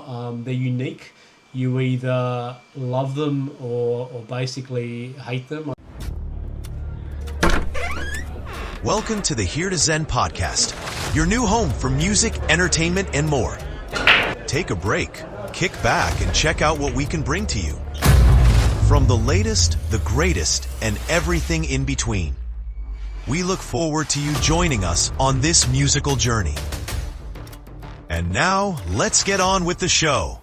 They're unique. You either love them or basically hate them. Welcome to the Here to Zen podcast, your new home for music, entertainment, and more. Take a break, kick back, and check out what we can bring to you. From the latest, the greatest, and everything in between. We look forward to you joining us on this musical journey. And now, let's get on with the show.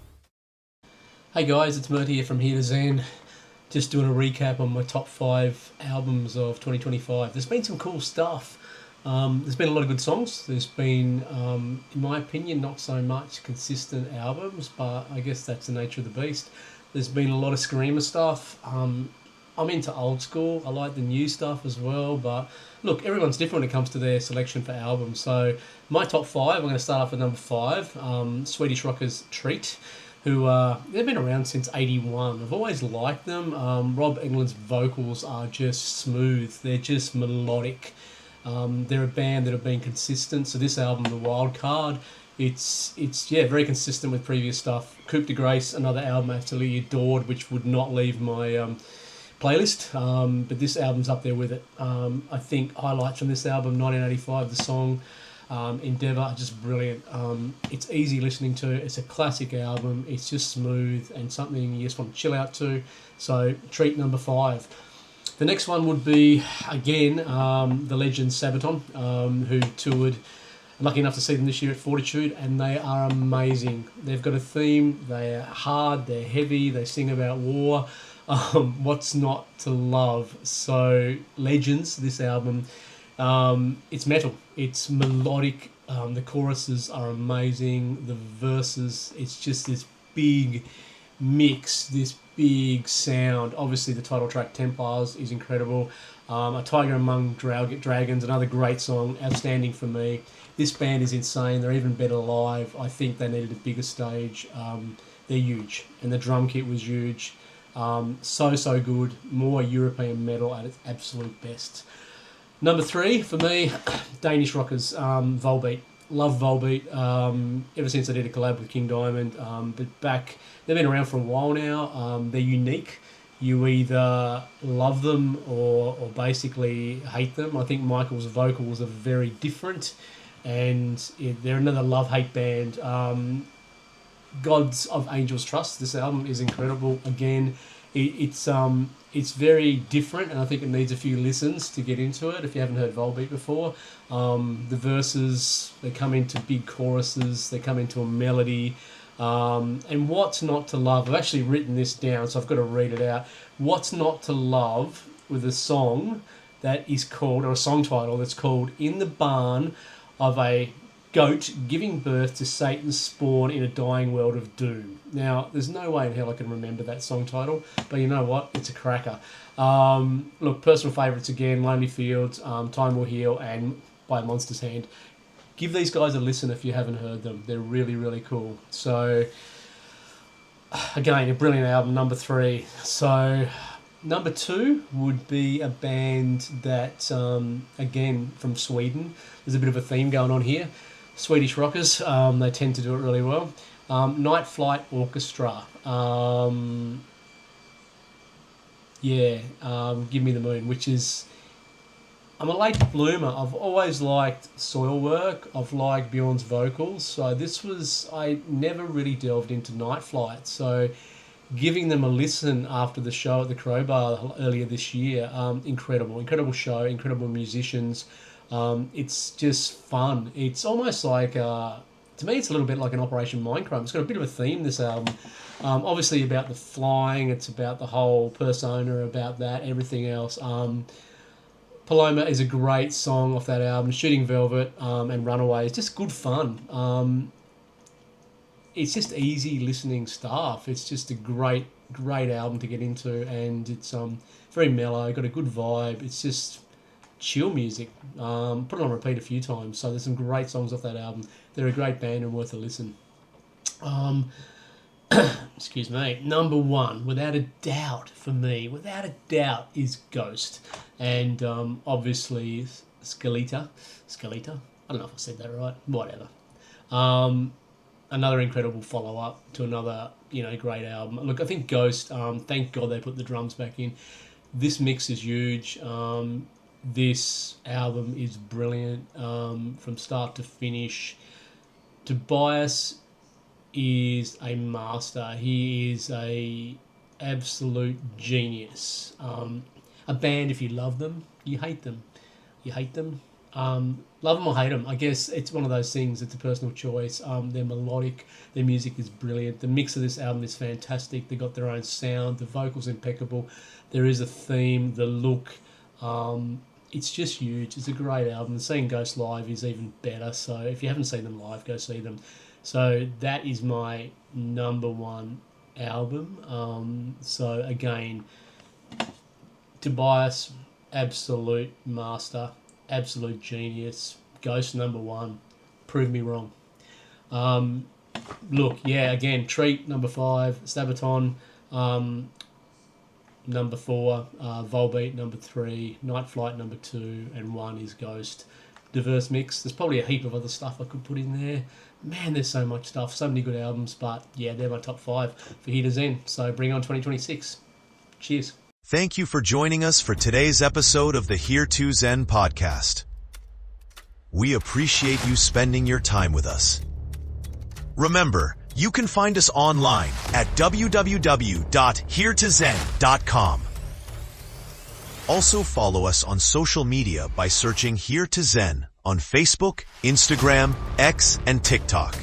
Hey guys, it's Mert here from Here to Zen. Just doing a recap on my top 5 albums of 2025. There's been some cool stuff. There's been a lot of good songs. There's been, in my opinion, not so much consistent albums, but I guess that's the nature of the beast. There's been a lot of screamer stuff. I'm into old school. I like the new stuff as well, but look, everyone's different when it comes to their selection for albums. So my top 5, I'm going to start off with number 5, Swedish rockers Treat, who they've been around since '81. I've always liked them. Rob Englund's vocals are just smooth. They're just melodic. They're a band that have been consistent. So this album, The Wild Card, it's very consistent with previous stuff. Coupe de Grace, another album I absolutely adored, which would not leave my playlist. But this album's up there with it. I think highlights from this album: 1985, the song Endeavour, just brilliant. It's easy listening to. It's a classic album. It's just smooth and something you just want to chill out to. So Treat, number 5. The next one would be, again, the legend Sabaton, who toured. I'm lucky enough to see them this year at Fortitude, and they are amazing. They've got a theme. They are hard. They're heavy. They sing about war. What's not to love? So Legends, this album. It's metal. It's melodic. The choruses are amazing. The verses, it's just this big mix, this big sound. Obviously, the title track, Templars, is incredible. A Tiger Among Dragons, another great song, outstanding for me. This band is insane. They're even better live. I think they needed a bigger stage. They're huge, and the drum kit was huge. So good. More European metal at its absolute best. Number 3 for me, Danish rockers, Volbeat. Love Volbeat. Ever since I did a collab with King Diamond, but they've been around for a while now. They're unique. You either love them or basically hate them. I think Michael's vocals are very different, and they're another love-hate band. Gods of Angels Trust. This album is incredible. Again, it's very different, and I think it needs a few listens to get into it if you haven't heard Volbeat before. The verses, they come into big choruses, they come into a melody. And what's not to love? I've actually written this down, so I've got to read it out. What's not to love with a song that is called, or a song title that's called In the Barn of a Goat Giving Birth to Satan's Spawn in a Dying World of Doom. Now, there's no way in hell I can remember that song title, but you know what? It's a cracker. Look, personal favourites again, Lonely Fields, Time Will Heal, and By a Monster's Hand. Give these guys a listen if you haven't heard them. They're really, really cool. So, again, a brilliant album, number 3. So, number 2 would be a band that, again, from Sweden. There's a bit of a theme going on here. Swedish rockers, they tend to do it really well. Night Flight Orchestra. Give Me the Moon, which is... I'm a late bloomer. I've always liked Soilwork. I've liked Bjorn's vocals. So I never really delved into Night Flight. So giving them a listen after the show at the Crowbar earlier this year, incredible show, incredible musicians. It's just fun. It's almost like, to me, it's a little bit like an Operation Mindcrime. It's got a bit of a theme, this album. Obviously about the flying. It's about the whole persona, about that, everything else. Paloma is a great song off that album. Shooting Velvet and Runaway is just good fun. It's just easy listening stuff. It's just a great album to get into, and it's very mellow, got a good vibe. It's just chill music. Put it on repeat a few times. So there's some great songs off that album. They're a great band and worth a listen. Excuse me. Number 1, without a doubt for me, is Ghost. And obviously Skeleta. I don't know if I said that right. Whatever. another incredible follow-up to another, great album. Look, I think Ghost, thank God they put the drums back in. This mix is huge. This album is brilliant from start to finish. Tobias is a master. He is a absolute genius. A band, if you love them, you hate them. You hate them. Love them or hate them. I guess it's one of those things. It's a personal choice. They're melodic. Their music is brilliant. The mix of this album is fantastic. They got their own sound. The vocals impeccable. There is a theme. The look. It's just huge. It's a great album. Seeing Ghost live is even better. So if you haven't seen them live, go see them. So that is my number one album. So again, Tobias, absolute master, absolute genius. Ghost number one. Prove me wrong. Look, yeah, again, Treat number 5, Sabaton number 4, Volbeat number 3, Night Flight number 2, and 1 is Ghost. Diverse mix. There's probably a heap of other stuff I could put in there. Man, there's so much stuff, so many good albums, but yeah, they're my top 5 for Here to Zen. So bring on 2026. Cheers. Thank you for joining us for today's episode of the Here to Zen podcast. We appreciate you spending your time with us. Remember, you can find us online at www.heretozen.com. Also follow us on social media by searching Here to Zen on Facebook, Instagram, X, and TikTok.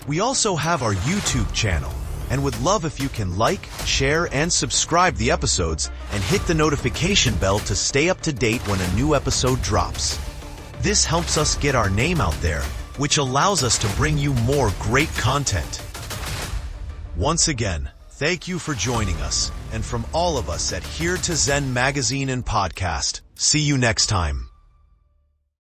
We also have our YouTube channel and would love if you can like, share, and subscribe the episodes and hit the notification bell to stay up to date when a new episode drops. This helps us get our name out there, which allows us to bring you more great content. Once again, thank you for joining us, and from all of us at Here to Zen Magazine and Podcast, see you next time.